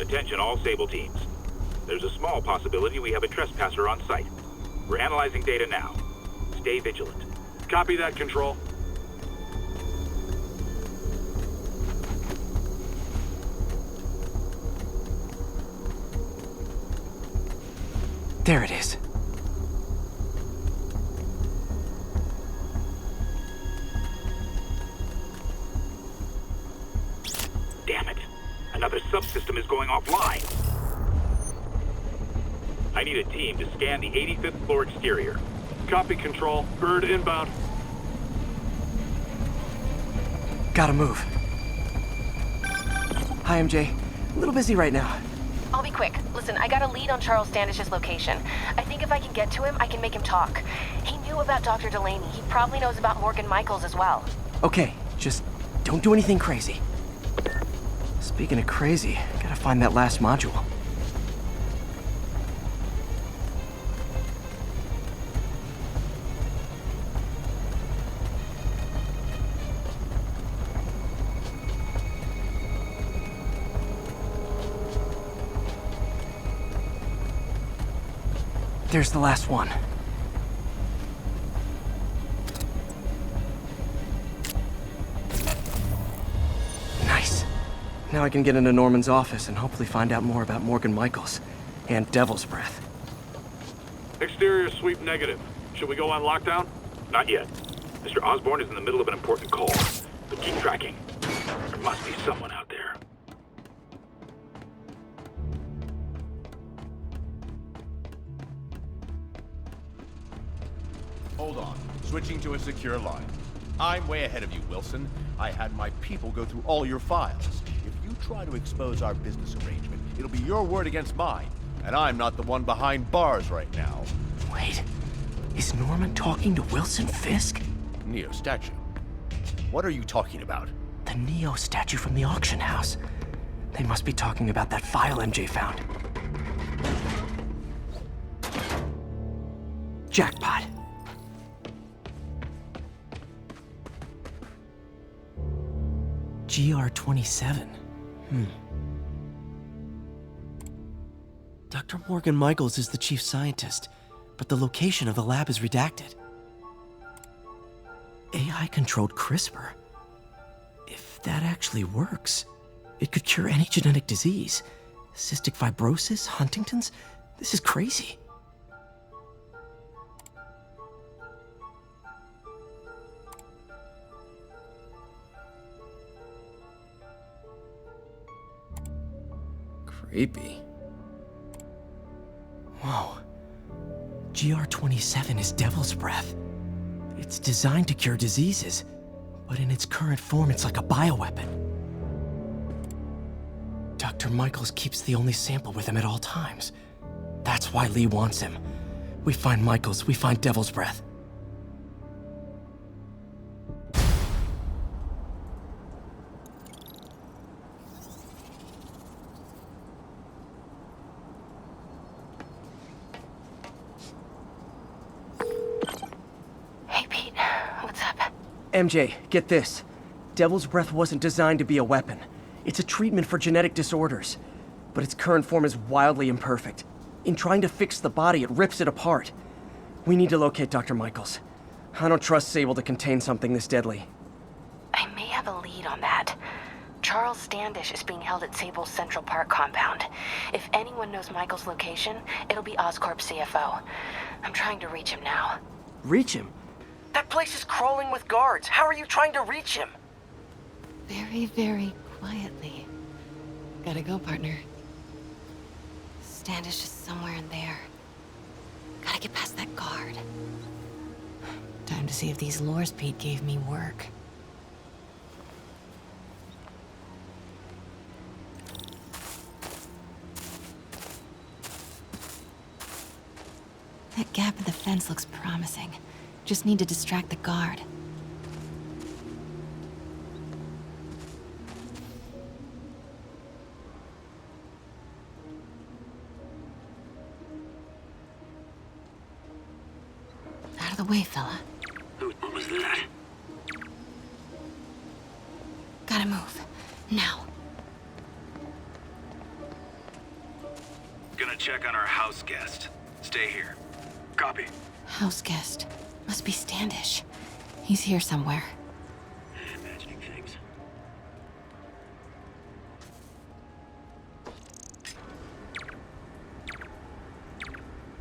[SPEAKER 7] Attention all Sable teams. There's a small possibility we have a trespasser on site. We're analyzing data now. Stay vigilant.
[SPEAKER 16] Copy that, Control.
[SPEAKER 1] There it is.
[SPEAKER 7] Damn it. Another subsystem is going offline. I need a team to scan the 85th floor exterior.
[SPEAKER 16] Copy, Control. Bird inbound.
[SPEAKER 1] Gotta move. Hi, MJ. A little busy right now.
[SPEAKER 4] I'll be quick. Listen, I got a lead on Charles Standish's location. I think if I can get to him, I can make him talk. He knew about Dr. Delaney. He probably knows about Morgan Michaels as well.
[SPEAKER 1] Okay, just don't do anything crazy. Speaking of crazy, gotta find that last module. There's the last one. Nice. Now I can get into Norman's office and hopefully find out more about Morgan Michaels and Devil's Breath.
[SPEAKER 16] Exterior sweep negative. Should we go on lockdown?
[SPEAKER 7] Not yet. Mr. Osborn is in the middle of an important call, but keep tracking. There must be someone out there.
[SPEAKER 21] Hold on. Switching to a secure line. I'm way ahead of you, Wilson. I had my people go through all your files. If you try to expose our business arrangement, it'll be your word against mine. And I'm not the one behind bars right now.
[SPEAKER 1] Wait. Is Norman talking to Wilson Fisk?
[SPEAKER 21] Neo statue. What are you talking about?
[SPEAKER 1] The Neo statue from the auction house. They must be talking about that file MJ found. Jackpot. GR-27. Dr. Morgan Michaels is the chief scientist, but the location of the lab is redacted. AI-controlled CRISPR. If that actually works, it could cure any genetic disease. Cystic fibrosis, Huntington's. This is crazy.
[SPEAKER 3] Creepy.
[SPEAKER 1] Whoa. GR-27 is Devil's Breath. It's designed to cure diseases, but in its current form, it's like a bioweapon. Dr. Michaels keeps the only sample with him at all times. That's why Lee wants him. We find Michaels, we find Devil's Breath. MJ, get this. Devil's Breath wasn't designed to be a weapon. It's a treatment for genetic disorders. But its current form is wildly imperfect. In trying to fix the body, it rips it apart. We need to locate Dr. Michaels. I don't trust Sable to contain something this deadly.
[SPEAKER 4] I may have a lead on that. Charles Standish is being held at Sable's Central Park compound. If anyone knows Michael's location, it'll be Oscorp's CFO. I'm trying to reach him now.
[SPEAKER 1] Reach him? That place is crawling with guards. How are you trying to reach him?
[SPEAKER 8] Very, very quietly. Gotta go, partner. Standish is somewhere in there. Gotta get past that guard. Time to see if these lures Pete gave me work. That gap in the fence looks promising. Just need to distract the guard. Out of the way, fella.
[SPEAKER 20] What was that?
[SPEAKER 8] Gotta move. Now.
[SPEAKER 9] Gonna check on our house guest. Stay here. Copy.
[SPEAKER 8] House guest. Must be Standish. He's here somewhere.
[SPEAKER 20] Imagining things.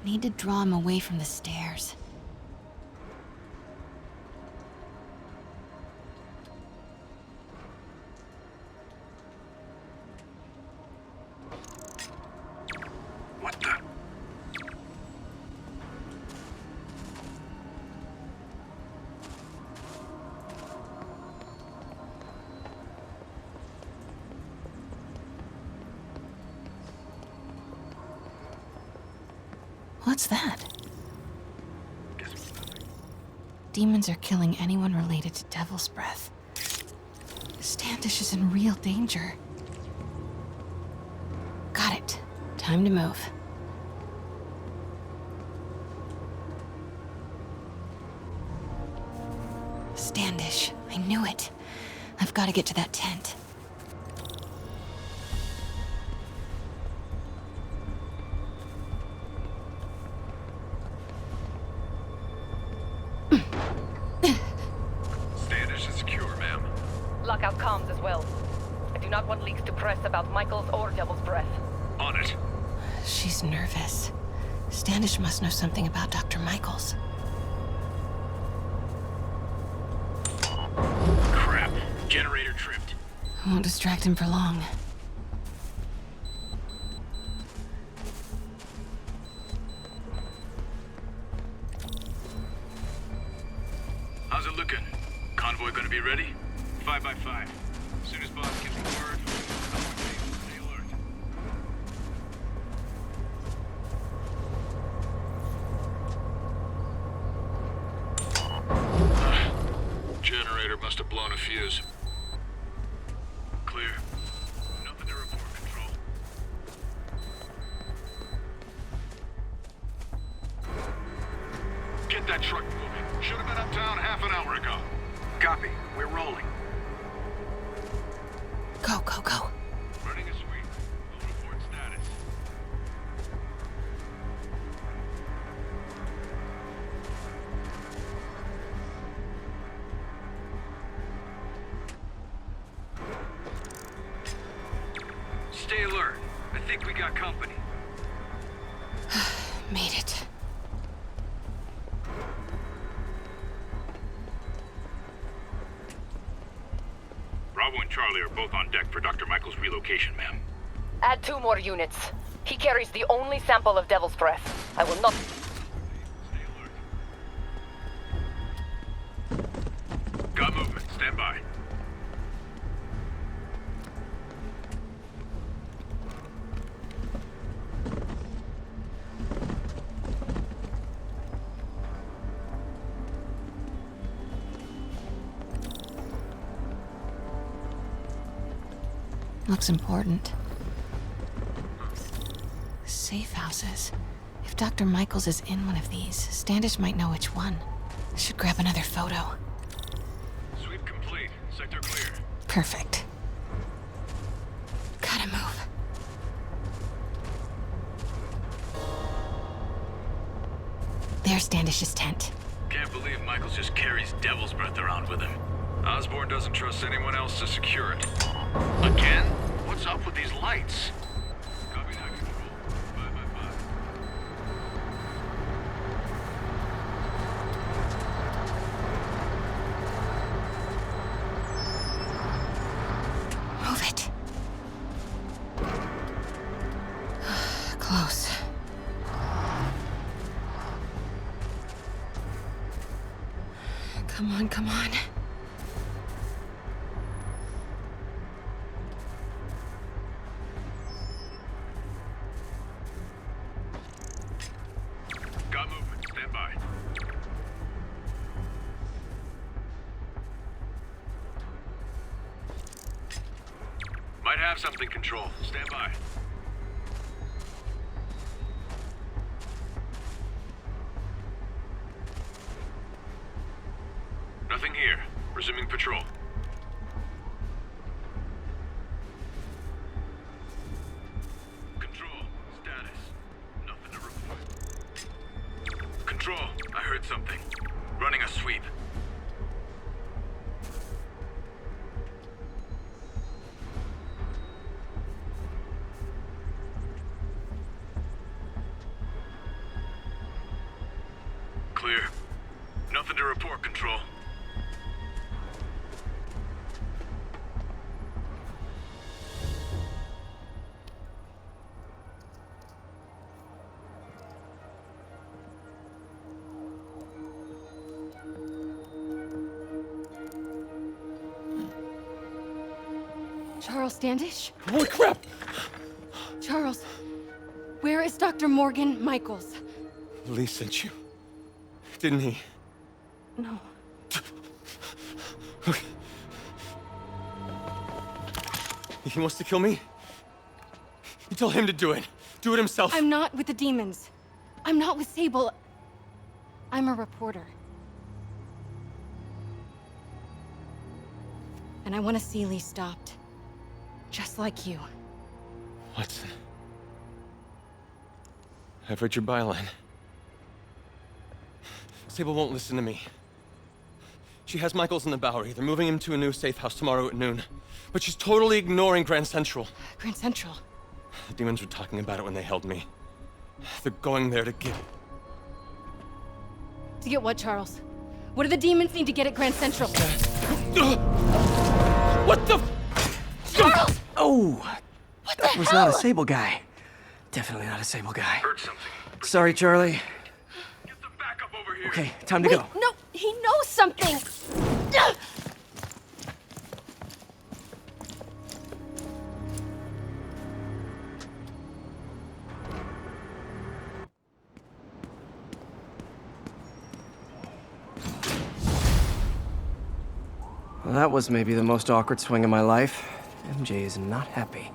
[SPEAKER 8] Need to draw him away from the stairs.
[SPEAKER 9] What the?
[SPEAKER 8] What's that? Demons are killing anyone related to Devil's Breath. Standish is in real danger. Got it. Time to move. Standish. I knew it. I've got to get to that tent.
[SPEAKER 9] Standish is secure, ma'am.
[SPEAKER 22] Lockout comms as well. I do not want leaks to press about Michael's or Devil's Breath.
[SPEAKER 9] On it.
[SPEAKER 8] She's nervous. Standish must know something about Dr. Michaels.
[SPEAKER 9] Crap. Generator tripped.
[SPEAKER 8] I won't distract him for long.
[SPEAKER 9] How's it looking? Convoy gonna be ready? 5 by 5. As soon as boss gives me word, stay alert. Generator must have blown a fuse. Clear. Nothing to report, Control. Get that truck moving. Should have been uptown half an hour ago. Copy. We're rolling.
[SPEAKER 8] Go, go, go.
[SPEAKER 9] Running a sweep. We'll report status. Stay alert. I think we got company.
[SPEAKER 8] Made it.
[SPEAKER 7] Bravo and Charlie are both on deck for Dr. Michael's relocation, ma'am.
[SPEAKER 22] Add 2 more units. He carries the only sample of Devil's Breath. I will not...
[SPEAKER 7] Got movement. Stand by.
[SPEAKER 8] Looks important. Safe houses. If Dr. Michaels is in one of these, Standish might know which one. Should grab another photo.
[SPEAKER 7] Sweep complete. Sector clear.
[SPEAKER 8] Perfect. Gotta move. There's Standish's tent.
[SPEAKER 9] Can't believe Michaels just carries Devil's Breath around with him. Osborn doesn't trust anyone else to secure it. Again? What's up with these lights? Copy that, Control. 5 by 5.
[SPEAKER 8] Move it. Close. Come on, come on.
[SPEAKER 9] Got movement. Stand by. Might have something, Control. Stand by. Nothing here. Resuming patrol. Control, status. Nothing to report. Control, I heard something. Running a sweep. Clear. Nothing to report, Control.
[SPEAKER 6] Charles Standish?
[SPEAKER 1] Holy crap!
[SPEAKER 6] Charles, where is Dr. Morgan Michaels?
[SPEAKER 1] Lee sent you. Didn't he?
[SPEAKER 6] No.
[SPEAKER 1] He wants to kill me? You tell him to do it. Do it himself.
[SPEAKER 6] I'm not with the demons. I'm not with Sable. I'm a reporter. And I want to see Lee stopped. Just like you.
[SPEAKER 1] Watson. I've read your byline. Sable won't listen to me. She has Michaels in the Bowery. They're moving him to a new safe house tomorrow at noon. But she's totally ignoring Grand Central.
[SPEAKER 6] Grand Central?
[SPEAKER 1] The demons were talking about it when they held me. They're going there to get...
[SPEAKER 6] To get what, Charles? What do the demons need to get at Grand Central?
[SPEAKER 1] What the...
[SPEAKER 6] Charles!
[SPEAKER 1] Oh! That was not a Sable guy. Definitely not a Sable guy.
[SPEAKER 9] Heard something.
[SPEAKER 1] Sorry, Charlie.
[SPEAKER 9] Get the backup over here.
[SPEAKER 1] Okay, time to
[SPEAKER 6] Wait,
[SPEAKER 1] go.
[SPEAKER 6] no, he knows something!
[SPEAKER 1] Well, that was maybe the most awkward swing of my life. MJ is not happy.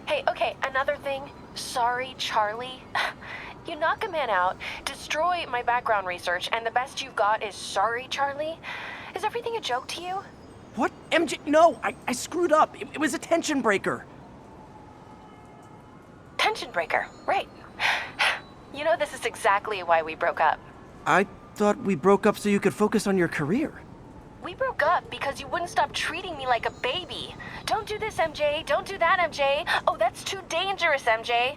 [SPEAKER 4] Hey, okay, another thing. Sorry, Charlie. You knock a man out, destroy my background research, and the best you've got is sorry, Charlie? Is everything a joke to you?
[SPEAKER 1] What? MJ, no! I screwed up. It was a tension breaker.
[SPEAKER 4] Tension breaker, right. You know, this is exactly why we broke up.
[SPEAKER 1] I thought we broke up so you could focus on your career.
[SPEAKER 4] We broke up because you wouldn't stop treating me like a baby. Don't do this, MJ. Don't do that, MJ. Oh, that's too dangerous, MJ.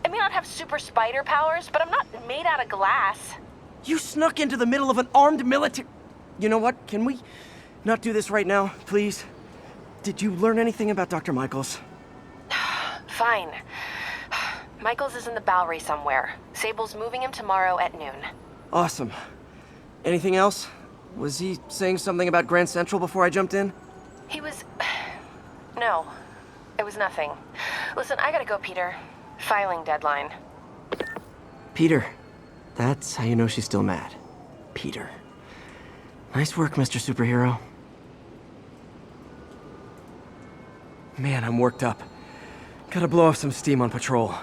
[SPEAKER 4] I may not have super spider powers, but I'm not made out of glass.
[SPEAKER 1] You snuck into the middle of an armed military... You know what? Can we not do this right now, please? Did you learn anything about Dr. Michaels?
[SPEAKER 4] Fine. Michaels is in the Bowery somewhere. Sable's moving him tomorrow at noon.
[SPEAKER 1] Awesome. Anything else? Was he saying something about Grand Central before I jumped in?
[SPEAKER 4] He was... No. It was nothing. Listen, I gotta go, Peter. Filing deadline.
[SPEAKER 1] Peter. That's how you know she's still mad. Peter. Nice work, Mr. Superhero. Man, I'm worked up. Gotta blow off some steam on patrol.